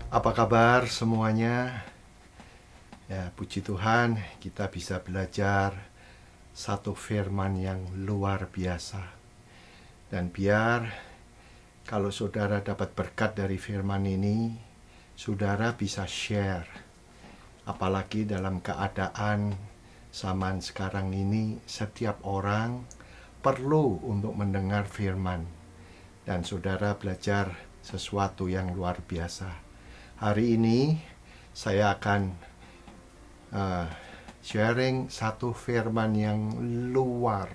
Apa kabar semuanya? Ya, puji Tuhan, kita bisa belajar satu firman yang luar biasa. Dan biar kalau saudara dapat berkat dari firman ini, saudara bisa share. Apalagi dalam keadaan zaman sekarang ini, setiap orang perlu untuk mendengar firman. Dan saudara belajar sesuatu yang luar biasa. Hari ini saya akan sharing satu firman yang luar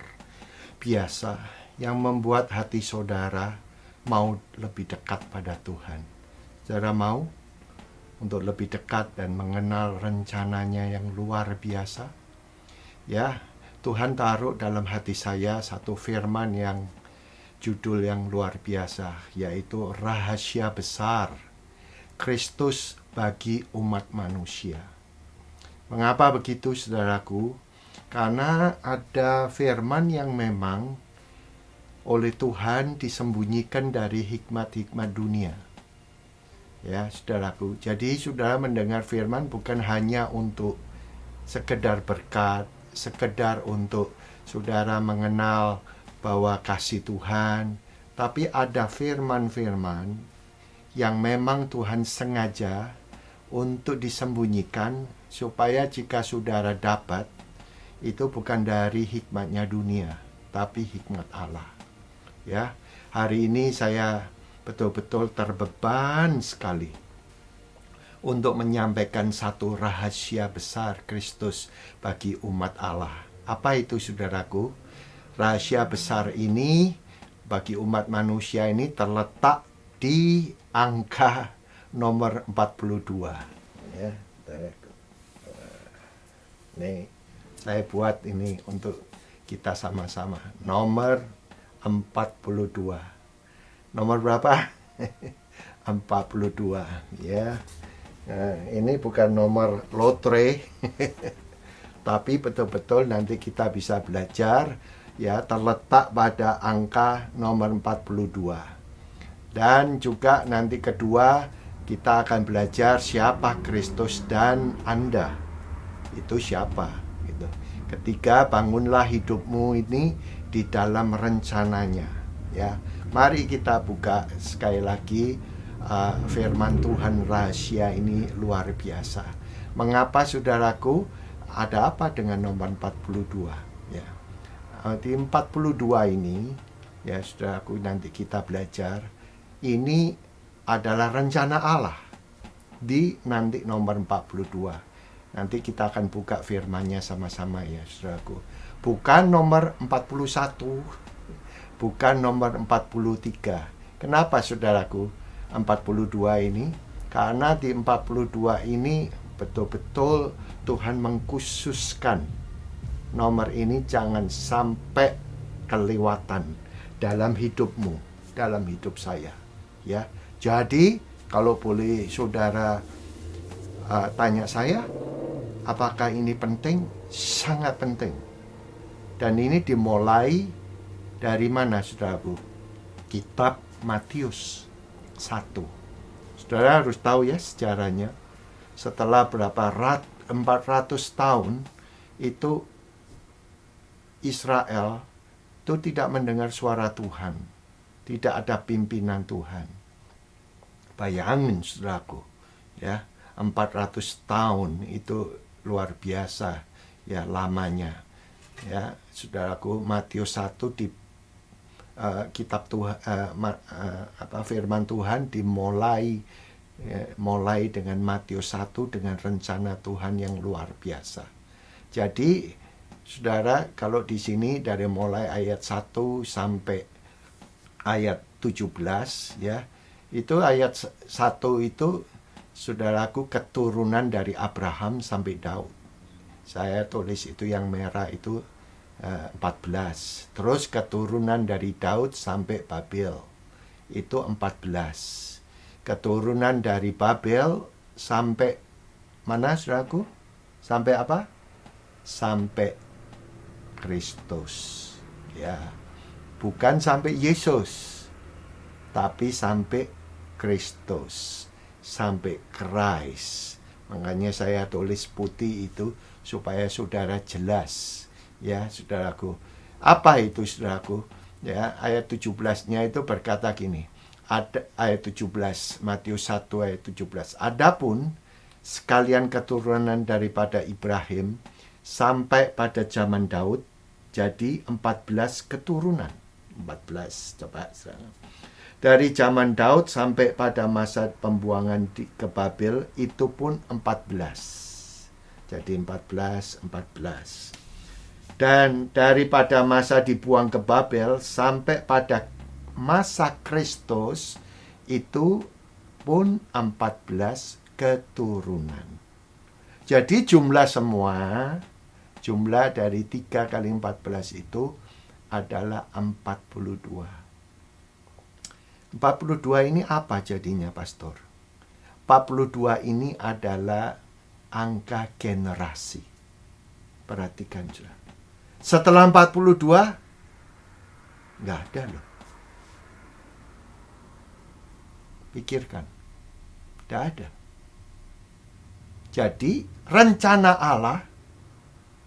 biasa, yang membuat hati saudara mau lebih dekat pada Tuhan. Saudara mau untuk lebih dekat dan mengenal rencananya yang luar biasa? Ya, Tuhan taruh dalam hati saya satu firman yang judul yang luar biasa, yaitu rahasia besar Kristus bagi umat manusia. Mengapa begitu, saudaraku? Karena ada firman yang memang oleh Tuhan disembunyikan dari hikmat-hikmat dunia. Ya, saudaraku. Jadi saudara mendengar firman bukan hanya untuk sekedar berkat, sekedar untuk saudara mengenal bahwa kasih Tuhan, tapi ada firman-firman yang memang Tuhan sengaja untuk disembunyikan supaya jika saudara dapat, itu bukan dari hikmatnya dunia, tapi hikmat Allah. Ya, hari ini saya betul-betul terbeban sekali untuk menyampaikan satu rahasia besar Kristus bagi umat Allah. Apa itu, saudaraku? Rahasia besar ini bagi umat manusia ini terletak di angka nomor 42. Ya, nih saya buat ini untuk kita sama-sama. Nomor 42. Nomor berapa? 42, ya. Nah, ini bukan nomor lotre. Tapi betul-betul nanti kita bisa belajar, ya, terletak pada angka nomor 42. Dan juga nanti kedua, kita akan belajar siapa Kristus dan Anda. Itu siapa? Gitu. Ketiga, bangunlah hidupmu ini di dalam rencananya. Ya, mari kita buka sekali lagi firman Tuhan rahasia ini luar biasa. Mengapa, saudaraku? Ada apa dengan nomor 42? Ya, di 42 ini, ya saudaraku, nanti kita belajar. Ini adalah rencana Allah di nanti nomor 42. Nanti kita akan buka firman-Nya sama-sama, ya saudaraku. Bukan nomor 41, bukan nomor 43. Kenapa, saudaraku? 42 ini, karena di 42 ini betul-betul Tuhan mengkhususkan nomor ini jangan sampai kelewatan dalam hidupmu, dalam hidup saya. Ya, jadi kalau boleh saudara tanya saya, apakah ini penting? Sangat penting. Dan ini dimulai dari mana, saudaraku? Kitab Matius 1. Saudara harus tahu ya sejarahnya. Setelah 400 tahun itu Israel itu tidak mendengar suara Tuhan. Tidak ada pimpinan Tuhan. Bayangin, saudaraku, ya, 400 tahun itu luar biasa, ya, lamanya. Ya, saudaraku, Matius 1 di kitab Tuhan, firman Tuhan dimulai, mulai dengan Matius 1 dengan rencana Tuhan yang luar biasa. Jadi, saudara, kalau di sini dari mulai ayat 1 sampai ayat 17, ya, itu ayat 1 itu, saudaraku, keturunan dari Abraham sampai Daud. Saya tulis itu yang merah itu 14. Terus keturunan dari Daud sampai Babel itu 14. Keturunan dari Babel sampai mana, saudaraku? Sampai apa? Sampai Kristus. Ya. Bukan sampai Yesus, tapi sampai Kristus. sampai Christ. Makanya saya tulis putih itu supaya saudara jelas. Ya, saudaraku. Apa itu, saudaraku? Ya, ayat 17-nya itu berkata gini. Ayat 17, Matius 1 ayat 17. Adapun sekalian keturunan daripada Ibrahim sampai pada zaman Daud, jadi 14 keturunan. 14, coba sekarang. Dari zaman Daud sampai pada masa pembuangan ke Babel itu pun 14. Jadi 14. Dan daripada masa dibuang ke Babel sampai pada masa Kristus itu pun 14 keturunan. Jadi jumlah dari 3 kali 14 itu adalah 42. 42 ini apa jadinya, Pastor? 42 ini adalah angka generasi. Perhatikan, saudara. Setelah 42, nggak ada loh. Pikirkan. Nggak ada. Jadi, rencana Allah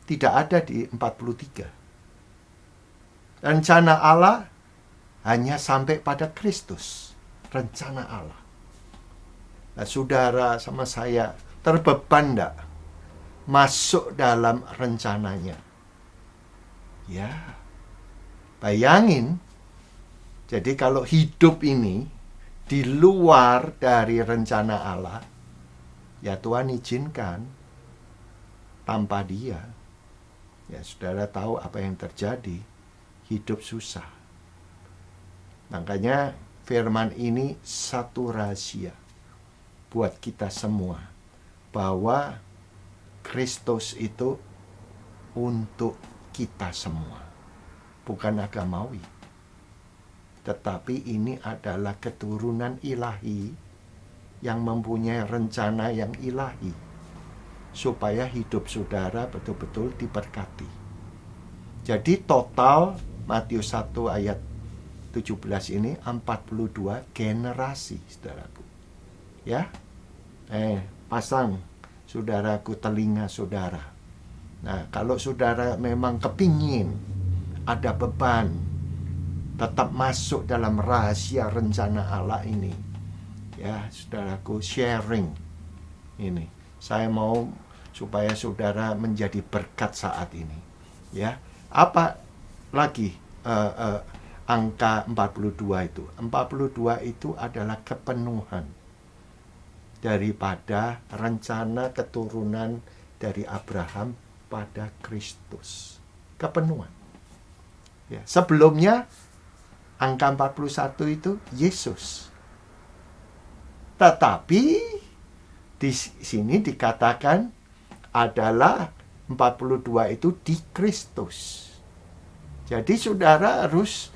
tidak ada di 43. Rencana Allah hanya sampai pada Kristus. Rencana Allah. Nah, saudara sama saya terbeban enggak masuk dalam rencananya? Ya, bayangin. Jadi kalau hidup ini di luar dari rencana Allah, ya Tuhan izinkan tanpa Dia. Ya, saudara tahu apa yang terjadi. Hidup susah. Makanya firman ini satu rahasia buat kita semua, bahwa Kristus itu untuk kita semua, bukan agamawi, tetapi ini adalah keturunan ilahi yang mempunyai rencana yang ilahi, supaya hidup saudara betul-betul diberkati. Jadi total Matius 1 ayat 17 ini 42 generasi, saudaraku. Ya, pasang saudaraku telinga saudara. Nah, kalau saudara memang kepingin ada beban tetap masuk dalam rahasia rencana Allah ini, ya saudaraku, sharing ini. Saya mau supaya saudara menjadi berkat saat ini. Ya, apa lagi angka 42 itu? 42 itu adalah kepenuhan daripada rencana keturunan dari Abraham pada Kristus. Kepenuhan. Ya, sebelumnya angka 41 itu Yesus. Tetapi di sini dikatakan adalah 42 itu di Kristus. Jadi saudara harus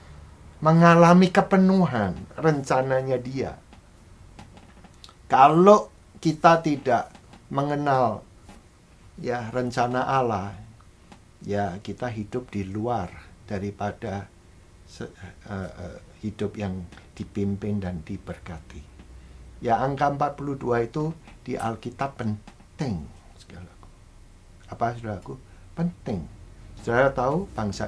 mengalami kepenuhan rencananya Dia. Kalau kita tidak mengenal ya rencana Allah, ya kita hidup di luar daripada hidup yang dipimpin dan diberkati. Ya, angka 42 itu di Alkitab penting, saudaraku. Apa, saudaraku? Penting. Saudara tahu bangsa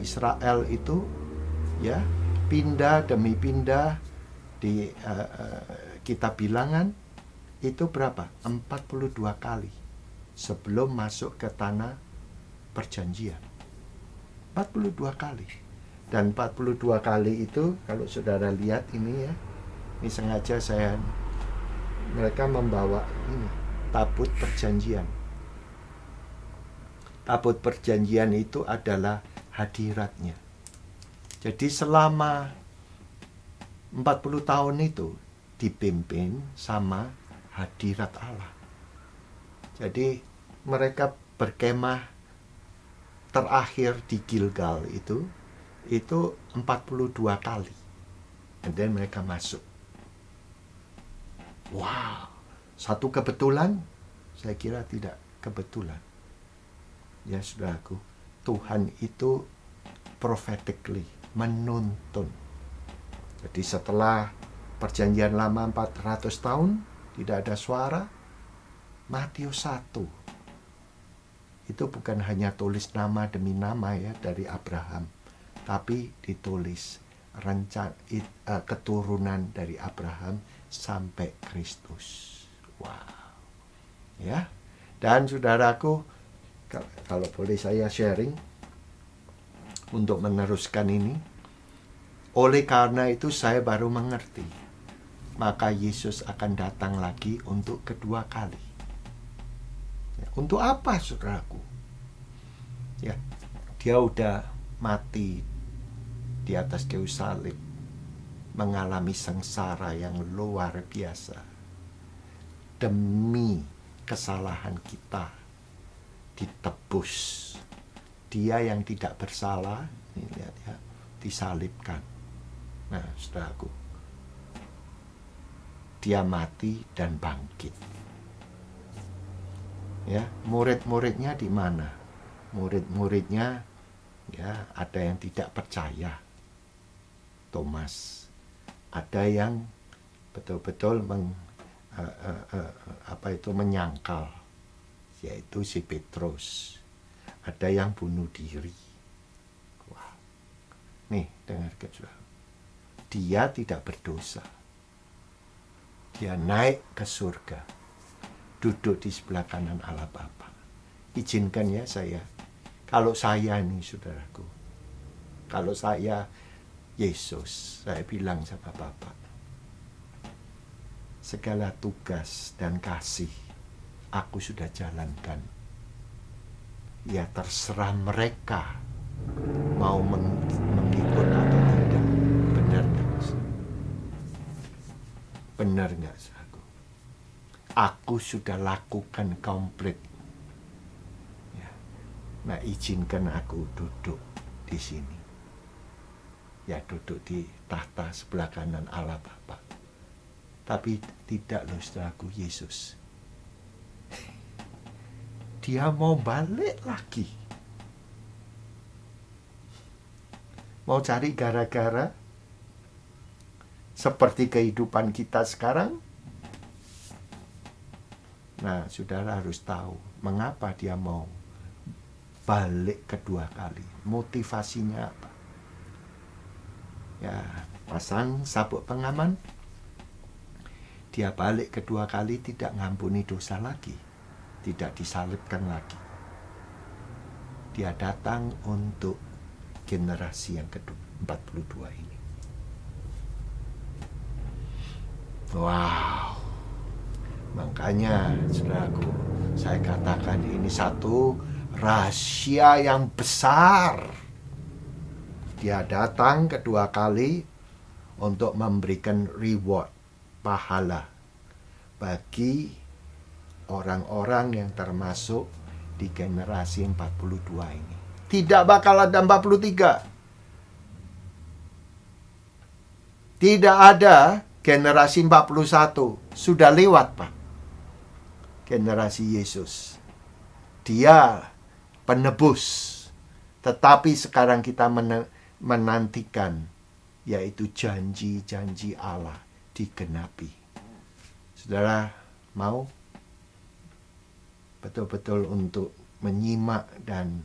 Israel itu ya pindah demi pindah di kitab Bilangan itu berapa? 42 kali sebelum masuk ke tanah perjanjian. 42 kali. Dan 42 kali itu kalau saudara lihat ini ya, ini sengaja mereka membawa ini tabut perjanjian. Tabut perjanjian itu adalah hadiratnya. Jadi selama 40 tahun itu dipimpin sama hadirat Allah. Jadi mereka berkemah terakhir di Gilgal itu 42 kali. And then mereka masuk. Wow, satu kebetulan? Saya kira tidak kebetulan. Ya saudaraku, Tuhan itu prophetically menuntun. Jadi setelah Perjanjian Lama 400 tahun, tidak ada suara. Matius 1. Itu bukan hanya tulis nama demi nama ya dari Abraham, tapi ditulis keturunan dari Abraham sampai Kristus. Wow. Ya. Dan saudaraku, kalau boleh saya sharing untuk meneruskan ini, oleh karena itu saya baru mengerti, maka Yesus akan datang lagi untuk kedua kali. Ya, untuk apa, saudaraku? Ya, dia udah mati di atas kayu salib, mengalami sengsara yang luar biasa demi kesalahan kita, ditebus. Dia yang tidak bersalah, ini lihat ya, disalibkan. Nah, saudaraku, dia mati dan bangkit. Ya, murid-muridnya di mana? Murid-muridnya ya, ada yang tidak percaya. Thomas. Ada yang betul-betul menyangkal, yaitu si Petrus. Ada yang bunuh diri. Wah. Nih, dengarkan saudara. Dia tidak berdosa. Dia naik ke surga, duduk di sebelah kanan Allah Bapa. Izinkan ya saya, kalau saya nih saudaraku, kalau saya Yesus, saya bilang sama Bapa, segala tugas dan kasih aku sudah jalankan. Ya terserah mereka mau mengikut atau tidak. Benar nggak? Benar nggak, saudaraku? Aku sudah lakukan komplit. Ya. Nah, izinkan aku duduk di sini. Ya, duduk di tahta sebelah kanan Allah Bapa. Tapi tidak loh, saudaraku, Yesus. Dia mau balik lagi. Mau cari gara-gara seperti kehidupan kita sekarang. Nah, saudara harus tahu mengapa dia mau balik kedua kali. Motivasinya apa? Ya, pasang sabuk pengaman. Dia balik kedua kali tidak ngampuni dosa lagi. Tidak disalibkan lagi. Dia datang untuk generasi yang ke-42 ini. Wow. Makanya, saudaraku, saya katakan ini satu rahasia yang besar. Dia datang kedua kali untuk memberikan reward, pahala bagi orang-orang yang termasuk di generasi 42 ini. Tidak bakal ada 43. Tidak ada generasi 41. Sudah lewat, Pak. Generasi Yesus. Dia penebus. Tetapi sekarang kita menantikan, yaitu janji-janji Allah digenapi. Saudara mau betul-betul untuk menyimak dan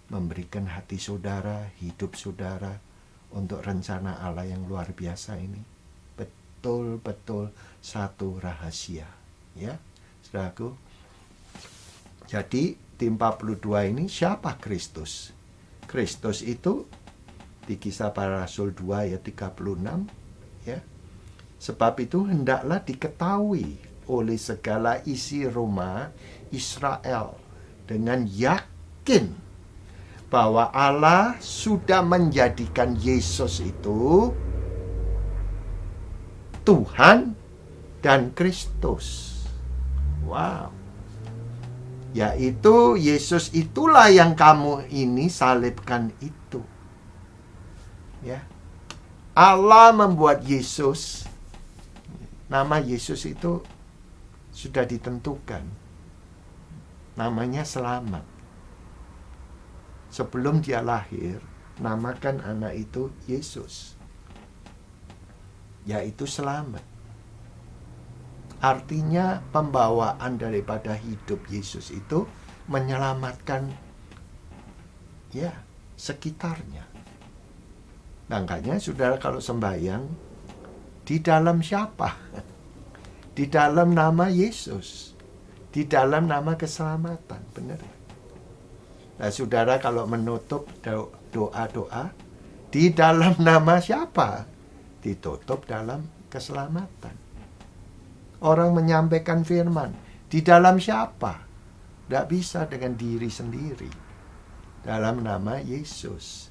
memberikan hati saudara, hidup saudara untuk rencana Allah yang luar biasa ini. Betul-betul satu rahasia, ya, saudaraku. Jadi di 42 ini siapa Kristus? Kristus itu di Kisah Para Rasul 2 ayat 36, ya. Sebab itu hendaklah diketahui oleh segala isi rumah Israel dengan yakin bahwa Allah sudah menjadikan Yesus itu Tuhan dan Kristus. Wow. Yaitu Yesus itulah yang kamu ini salibkan itu. Ya. Allah membuat Yesus, nama Yesus itu sudah ditentukan. Namanya Selamat. Sebelum dia lahir, namakan anak itu Yesus. yaitu selamat. Artinya pembawaan daripada hidup Yesus itu menyelamatkan sekitarnya. Makanya saudara kalau sembahyang, di dalam siapa? Di dalam nama Yesus. Di dalam nama keselamatan. Benar. Nah saudara kalau menutup doa-doa, di dalam nama siapa? Ditutup dalam keselamatan. Orang menyampaikan firman, di dalam siapa? Tidak bisa dengan diri sendiri. Dalam nama Yesus.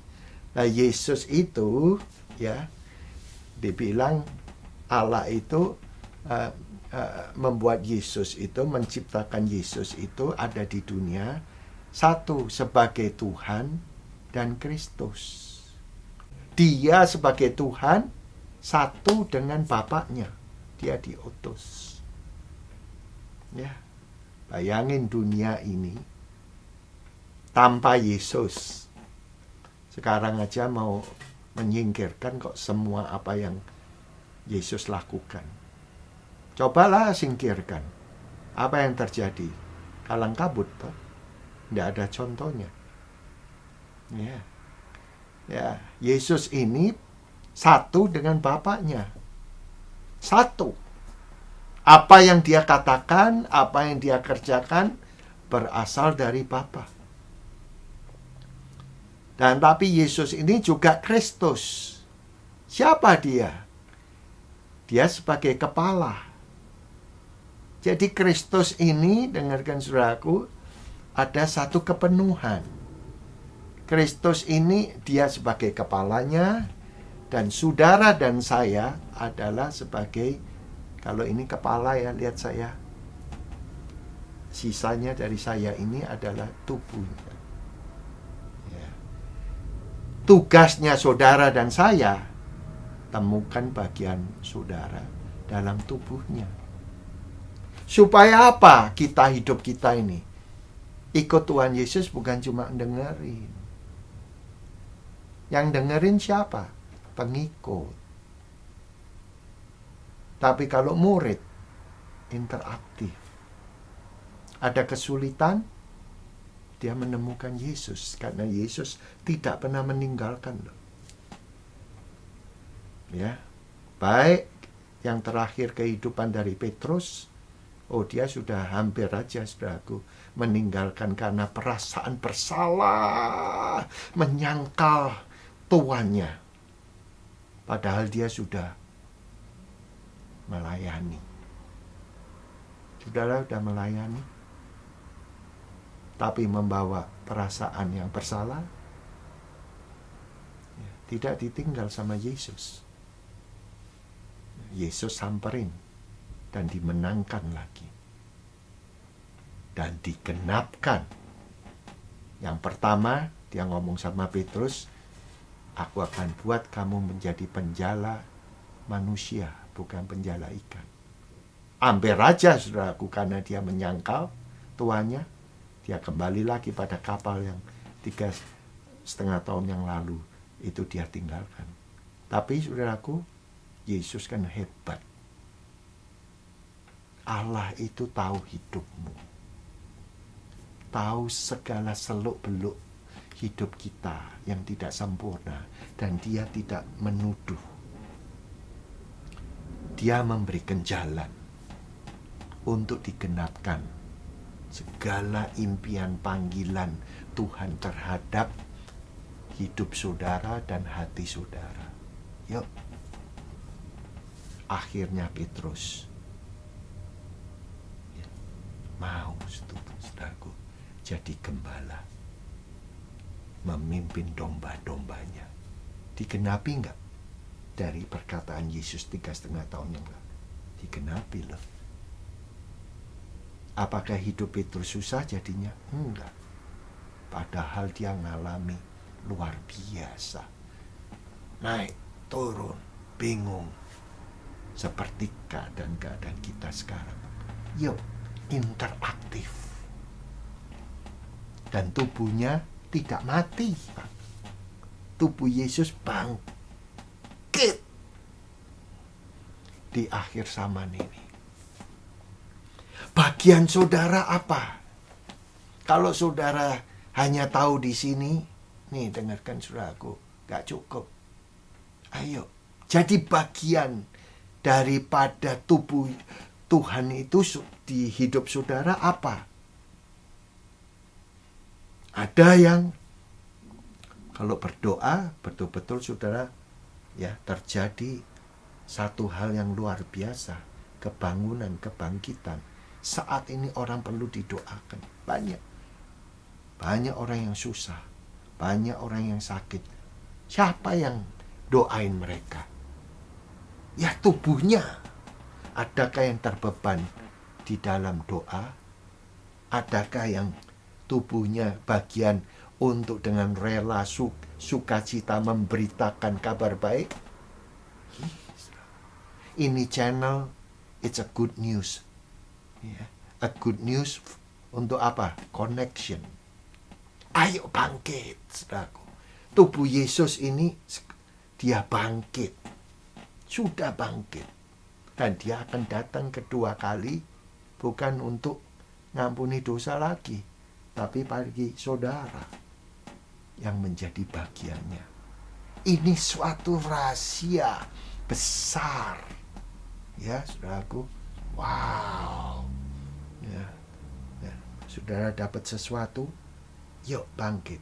Nah Yesus itu dibilang Allah itu membuat Yesus itu, menciptakan Yesus itu ada di dunia, satu sebagai Tuhan dan Kristus. Dia sebagai Tuhan satu dengan Bapaknya. Dia diutus. Bayangin dunia ini tanpa Yesus. Sekarang aja mau menyingkirkan kok semua apa yang Yesus lakukan. Cobalah singkirkan. Apa yang terjadi? Kalang kabut, toh. Tidak ada contohnya. Yesus ini satu dengan Bapaknya. Satu. Apa yang dia katakan, apa yang dia kerjakan berasal dari Bapa. Dan tapi Yesus ini juga Kristus. Siapa dia? Dia sebagai kepala. Jadi Kristus ini, dengarkan saudaraku, ada satu kepenuhan. Kristus ini dia sebagai kepalanya, dan saudara dan saya adalah sebagai, kalau ini kepala ya, lihat saya. Sisanya dari saya ini adalah tubuhnya. Tugasnya saudara dan saya, temukan bagian saudara dalam tubuhnya. Supaya apa hidup kita ini? Ikut Tuhan Yesus bukan cuma dengerin. Yang dengerin siapa? Pengikut. Tapi kalau murid, interaktif. Ada kesulitan, dia menemukan Yesus. Karena Yesus tidak pernah meninggalkan loh. Baik yang terakhir kehidupan dari Petrus, dia sudah hampir aja, saudaraku, meninggalkan karena perasaan bersalah, menyangkal tuannya. Padahal dia sudah melayani. Saudara sudah melayani, tapi membawa perasaan yang bersalah, tidak ditinggal sama Yesus. Yesus samperin dan dimenangkan lagi. Dan digenapkan. Yang pertama, dia ngomong sama Petrus, aku akan buat kamu menjadi penjala manusia, bukan penjala ikan. Hampir aja, saudaraku, karena dia menyangkal tuannya, dia kembali lagi pada kapal yang 3,5 tahun yang lalu itu dia tinggalkan. Tapi saudaraku, Yesus kan hebat. Allah itu tahu hidupmu, tahu segala seluk-beluk hidup kita yang tidak sempurna, dan dia tidak menuduh. Dia memberikan jalan untuk digenapkan segala impian panggilan Tuhan terhadap hidup saudara dan hati saudara. Yuk. Akhirnya Petrus mau, saudaraku, jadi gembala, memimpin domba-dombanya. Digenapi enggak dari perkataan Yesus 3,5 tahun yang lalu? Digenapi loh. Apakah hidup Petrus susah jadinya? Enggak. Padahal dia ngalami luar biasa. Naik, turun, bingung. Seperti keadaan-keadaan kita sekarang. Yuk, interaktif. Dan tubuhnya tidak mati, Pak. Tubuh Yesus bangkit. di akhir zaman ini. Bagian saudara apa? Kalau saudara hanya tahu di sini, nih dengarkan saudaraku, gak cukup. Ayo, jadi bagian daripada tubuh Tuhan itu di hidup saudara apa? Ada yang kalau berdoa betul-betul saudara ya terjadi satu hal yang luar biasa, kebangunan, kebangkitan. Saat ini orang perlu didoakan. Banyak orang yang susah, banyak orang yang sakit. Siapa yang doain mereka? Ya tubuhnya. Adakah yang terbeban di dalam doa? Adakah yang tubuhnya bagian untuk dengan rela sukacita memberitakan kabar baik? Ini channel, it's a good news. A good news untuk apa? Connection. Ayo bangkit, saudaraku. Tubuh Yesus ini, dia bangkit. Sudah bangkit. Dan dia akan datang kedua kali, bukan untuk ngampuni dosa lagi, tapi bagi saudara yang menjadi bagiannya. Ini suatu rahasia besar. Ya, saudaraku. Wow. Ya. Saudara dapat sesuatu, yuk bangkit.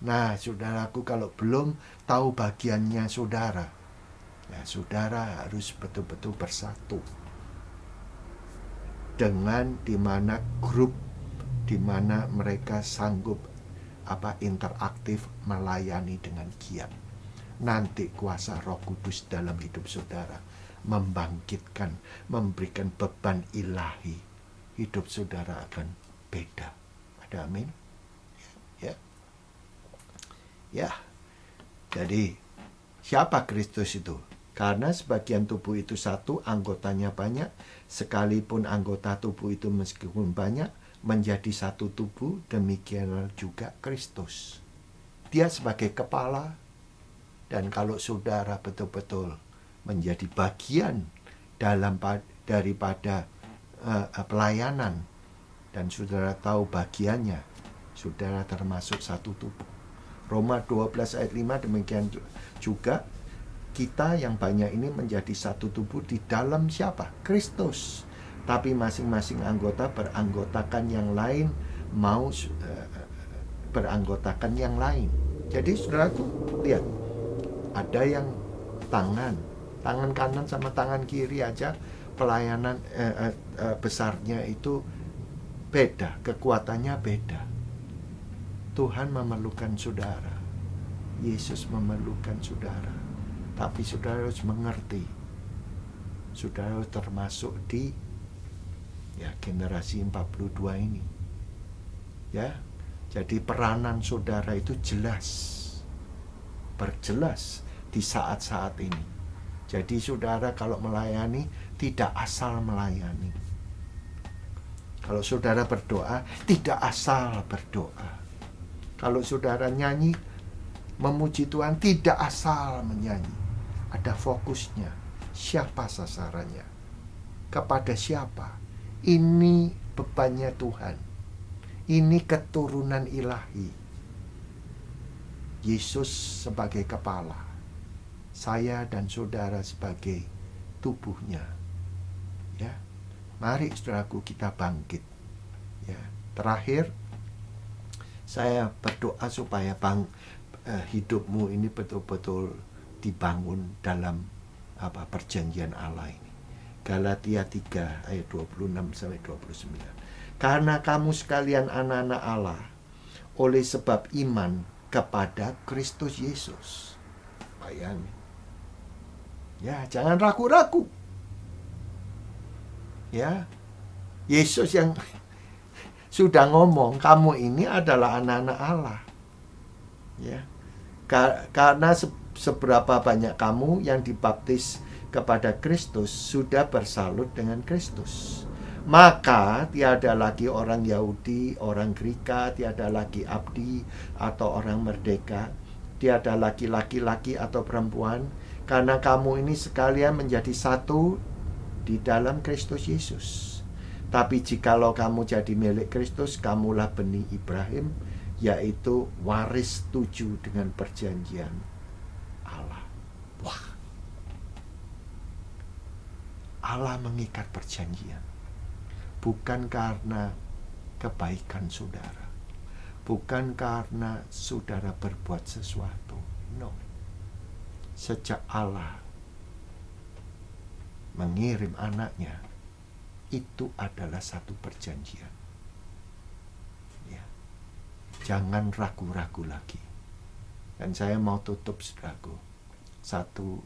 Nah, saudaraku, kalau belum tahu bagiannya saudara, ya saudara harus betul-betul bersatu dengan dimana grup, dimana mereka sanggup interaktif melayani dengan giat. Nanti kuasa Roh Kudus dalam hidup saudara membangkitkan, memberikan beban ilahi. Hidup saudara akan beda. Ada amin? Ya. Jadi, siapa Kristus itu? Karena sebagian tubuh itu satu, anggotanya banyak. Sekalipun anggota tubuh itu meskipun banyak, menjadi satu tubuh, demikianlah juga Kristus. Dia sebagai kepala. Dan kalau saudara betul-betul menjadi bagian daripada pelayanan, dan saudara tahu bagiannya, saudara termasuk satu tubuh. Roma 12 ayat 5 demikian juga, kita yang banyak ini menjadi satu tubuh di dalam siapa? Kristus. Tapi masing-masing anggota beranggotakan yang lain, beranggotakan yang lain. Jadi saudaraku, lihat, ada yang tangan kanan sama tangan kiri aja pelayanan besarnya itu beda, kekuatannya beda. Tuhan memerlukan saudara, Yesus memerlukan saudara, tapi saudara harus mengerti, saudara harus termasuk di generasi 42 ini. Ya, jadi peranan saudara itu berjelas di saat-saat ini. Jadi saudara kalau melayani tidak asal melayani. Kalau saudara berdoa tidak asal berdoa. Kalau saudara nyanyi memuji Tuhan tidak asal menyanyi. Ada fokusnya. Siapa sasarannya? Kepada siapa? Ini bebannya Tuhan. Ini keturunan ilahi. Yesus sebagai kepala, saya dan saudara sebagai tubuhnya. Ya, mari saudaraku kita bangkit. Ya, terakhir saya berdoa supaya hidupmu ini betul-betul dibangun dalam perjanjian Allah ini. Galatia 3 ayat 26 sampai 29. Karena kamu sekalian anak-anak Allah oleh sebab iman kepada Kristus Yesus. Bayangin. Ya, jangan ragu-ragu. Ya. Yesus yang sudah ngomong, kamu ini adalah anak-anak Allah. Ya. Karena seberapa banyak kamu yang dibaptis kepada Kristus sudah bersalut dengan Kristus. Maka tiada lagi orang Yahudi, orang Greka, tiada lagi abdi atau orang merdeka, tiada laki-laki atau perempuan, Karena kamu ini sekalian menjadi satu di dalam Kristus Yesus. Tapi jikalau kamu jadi milik Kristus, kamulah benih Ibrahim, yaitu waris setuju dengan perjanjian Allah. Wah, Allah mengikat perjanjian bukan karena kebaikan saudara, bukan karena saudara berbuat sesuatu. No. Sejak Allah mengirim anaknya, itu adalah satu perjanjian. Ya. Jangan ragu-ragu lagi. Dan saya mau tutup, saudaraku, satu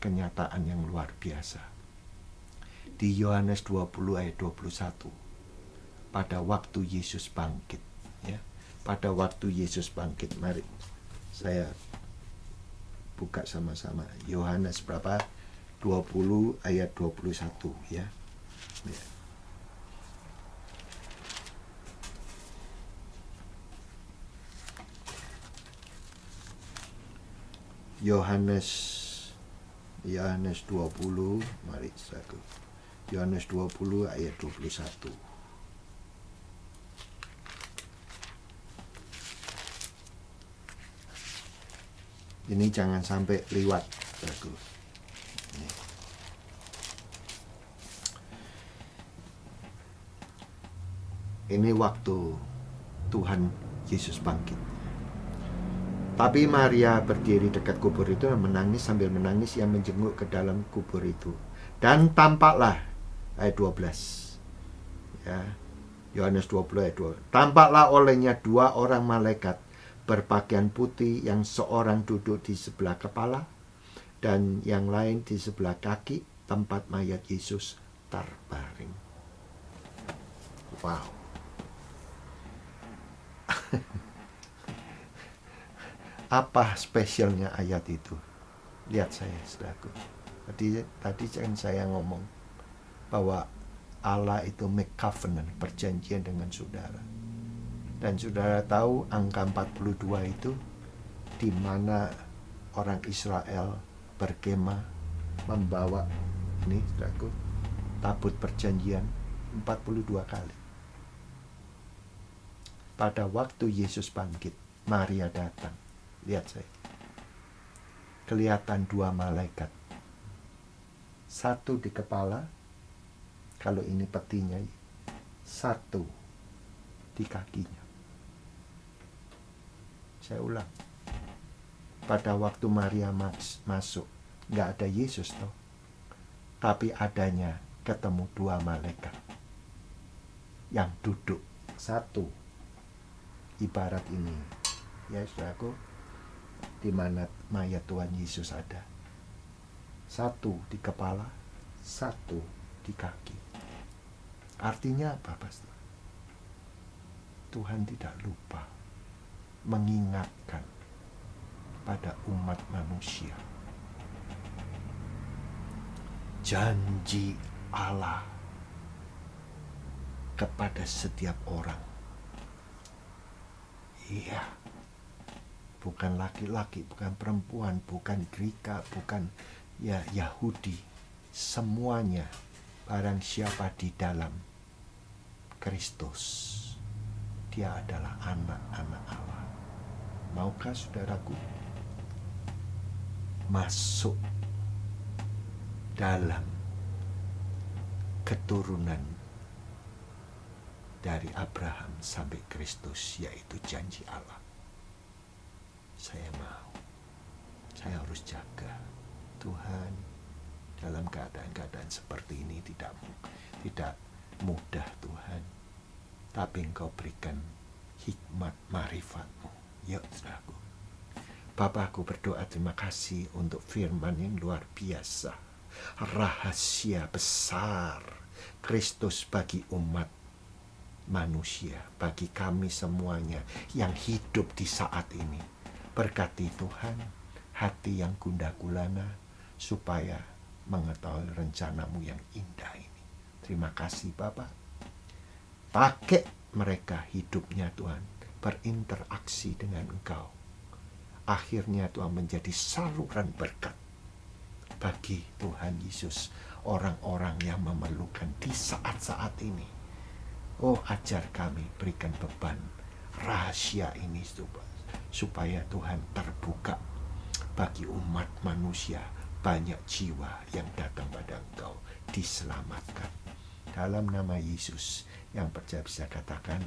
kenyataan yang luar biasa. Di Yohanes 20 ayat 21, pada waktu Yesus bangkit, ya, pada waktu Yesus bangkit, mari saya buka sama-sama Yohanes berapa? 20 ayat 21, ya. Ya. Yohanes 20, mari saudaraku. Yohanes 20 ayat 21. Ini jangan sampai lewat, saudaraku. Ini waktu Tuhan Yesus bangkit. Tapi Maria berdiri dekat kubur itu dan menangis, sambil menangis ia menjenguk ke dalam kubur itu. Dan tampaklah, ayat 12. Ya, Yohanes 20 ayat 2. Tampaklah olehnya dua orang malaikat berpakaian putih, yang seorang duduk di sebelah kepala dan yang lain di sebelah kaki tempat mayat Yesus terbaring. Wow. Apa spesialnya ayat itu? Lihat saya, saudaraku. Tadi kan saya ngomong bahwa Allah itu make covenant, perjanjian dengan saudara. Dan saudara tahu angka 42 itu di mana orang Israel berkemah membawa ini, saudaraku, tabut perjanjian 42 kali. Pada waktu Yesus bangkit, Maria datang. Lihat saya. Kelihatan dua malaikat. Satu di kepala, kalau ini petinya. Satu di kakinya. Saya ulang. Pada waktu Maria masuk, nggak ada Yesus toh. Tapi adanya ketemu dua malaikat yang duduk. Satu ibarat ini, ya saudaraku, di mana mayat Tuhan Yesus ada. Satu di kepala, satu di kaki. Artinya apa, Pastor? Tuhan tidak lupa mengingatkan pada umat manusia janji Allah kepada setiap orang. Iya, bukan laki-laki, bukan perempuan, bukan Greka, bukan Yahudi. Semuanya, barang siapa di dalam Kristus, dia adalah anak-anak Allah. Maukah saudaraku masuk dalam keturunan dari Abraham sampai Kristus, yaitu janji Allah? Saya mau. Saya harus jaga. Tuhan, dalam keadaan-keadaan seperti ini tidak mudah, Tuhan. Tapi Engkau berikan hikmat marifat-Mu. Ya, saudaraku. Bapa, aku berdoa terima kasih untuk firman yang luar biasa. Rahasia besar Kristus bagi umat manusia, bagi kami semuanya yang hidup di saat ini. Berkati Tuhan hati yang gundah gulana supaya mengetahui rencana-Mu yang indah ini. Terima kasih Bapa. Pakai mereka hidupnya Tuhan, berinteraksi dengan Engkau. Akhirnya Tuhan menjadi saluran berkat bagi Tuhan Yesus orang-orang yang memerlukan di saat-saat ini. Oh, ajar kami, berikan beban rahasia ini supaya Tuhan terbuka bagi umat manusia. Banyak jiwa yang datang pada Engkau diselamatkan. Dalam nama Yesus yang percaya bisa katakan,